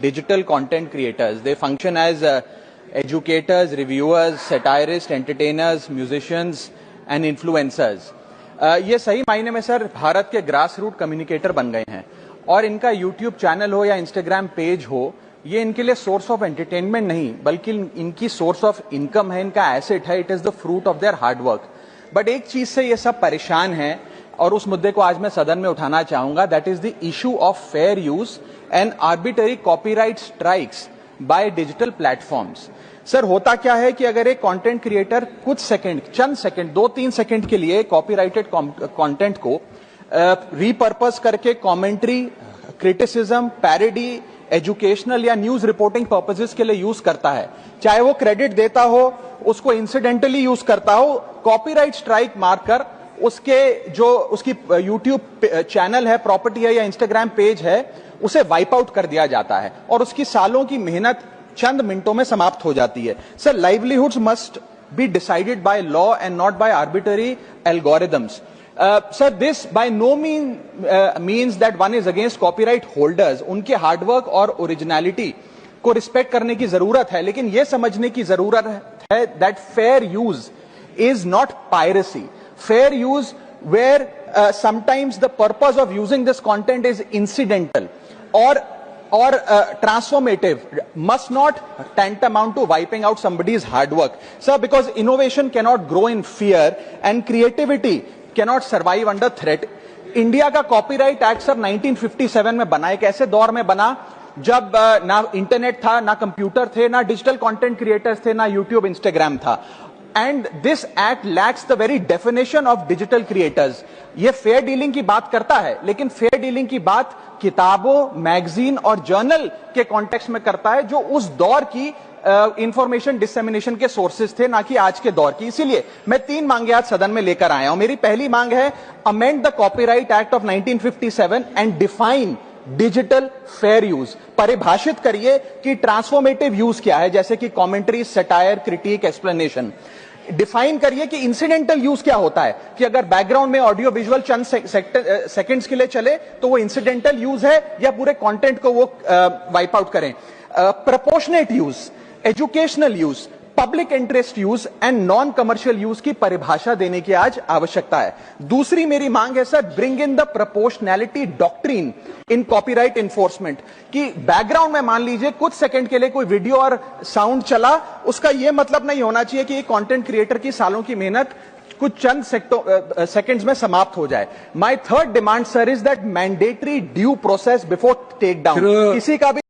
digital content creators. They function as educators, reviewers, satirists, entertainers, musicians and influencers. ये सही मायने में sir Bharat के ग्रास रूट कम्युनिकेटर बन गए हैं और इनका यूट्यूब चैनल हो या इंस्टाग्राम पेज हो, ये इनके लिए सोर्स ऑफ एंटरटेनमेंट नहीं बल्कि इनकी सोर्स ऑफ इनकम है, इनका एसेट है. It is the fruit of their hard work. But एक चीज से ये सब परेशान हैं और उस मुद्दे को आज मैं सदन में उठाना चाहूंगा. That is the issue of fair use and arbitrary copyright strikes by digital platforms. Sir होता क्या है कि अगर एक कंटेंट क्रिएटर कुछ सेकंड, चंद सेकंड, 2-3 सेकंड के लिए कॉपीराइटेड कंटेंट को रीपर्पस करके कमेंट्री, क्रिटिसिज्म, पैरोडी, एजुकेशनल या न्यूज रिपोर्टिंग पर्पसेस के लिए यूज करता है, चाहे वो क्रेडिट देता हो, उसको इंसिडेंटली यूज करता हो, कॉपीराइट स्ट्राइक मारकर उसके जो उसकी यूट्यूब चैनल है, प्रॉपर्टी है या इंस्टाग्राम पेज है, उसे वाइप आउट कर दिया जाता है और उसकी सालों की मेहनत चंद मिनटों में समाप्त हो जाती है. Sir, livelihoods must be decided by law and not by arbitrary algorithms. Sir, this by no means that one is against copyright holders. उनके हार्डवर्क और ओरिजिनलिटी को रिस्पेक्ट करने की जरूरत है, लेकिन यह समझने की जरूरत है that fair use is not piracy. Fair use where sometimes the purpose of using this content is incidental or transformative must not tantamount to wiping out somebody's hard work. Sir, because innovation cannot grow in fear and creativity cannot survive under threat. India का copyright act sir 1957 में बना. एक ऐसे दौर में बना जब ना इंटरनेट था, ना कंप्यूटर थे, ना डिजिटल कंटेंट क्रिएटर्स थे, ना यूट्यूब, इंस्टाग्राम था. And this act lakhs the very definition of digital creators. ये फेयर डीलिंग की बात करता है, लेकिन फेयर डीलिंग की बात किताबों, मैगजीन और जर्नल के कॉन्टेक्स्ट में करता है, जो उस दौर की इंफॉर्मेशन डिसेमिनेशन के सोर्सेज थे, ना कि आज के दौर की. इसीलिए मैं 3 मांगे आज सदन में लेकर आया हूं. मेरी पहली मांग है, amend the copyright act of 1957 and define digital fair use. परिभाषित करिए कि ट्रांसफॉर्मेटिव यूज क्या है, जैसे कि commentary, satire, critic, explanation. Define करिए कि इंसिडेंटल यूज क्या होता है, कि अगर बैकग्राउंड में ऑडियो विजुअल चंद सेकंड्स के लिए चले तो वो इंसिडेंटल यूज है या पूरे कंटेंट को वो वाइप आउट करें. Proportionate use, educational use, public interest use and non commercial use की परिभाषा देने की आज आवश्यकता है. दूसरी मेरी मांग है sir, bring in the proportionality doctrine in copyright enforcement. कि बैकग्राउंड में मान लीजिए कुछ सेकंड के लिए कोई वीडियो और साउंड चला, उसका यह मतलब नहीं होना चाहिए कि कंटेंट क्रिएटर की सालों की मेहनत कुछ चंद सेकंड्स में समाप्त हो जाए. My third demand sir is that mandatory due process before take down. किसी का भी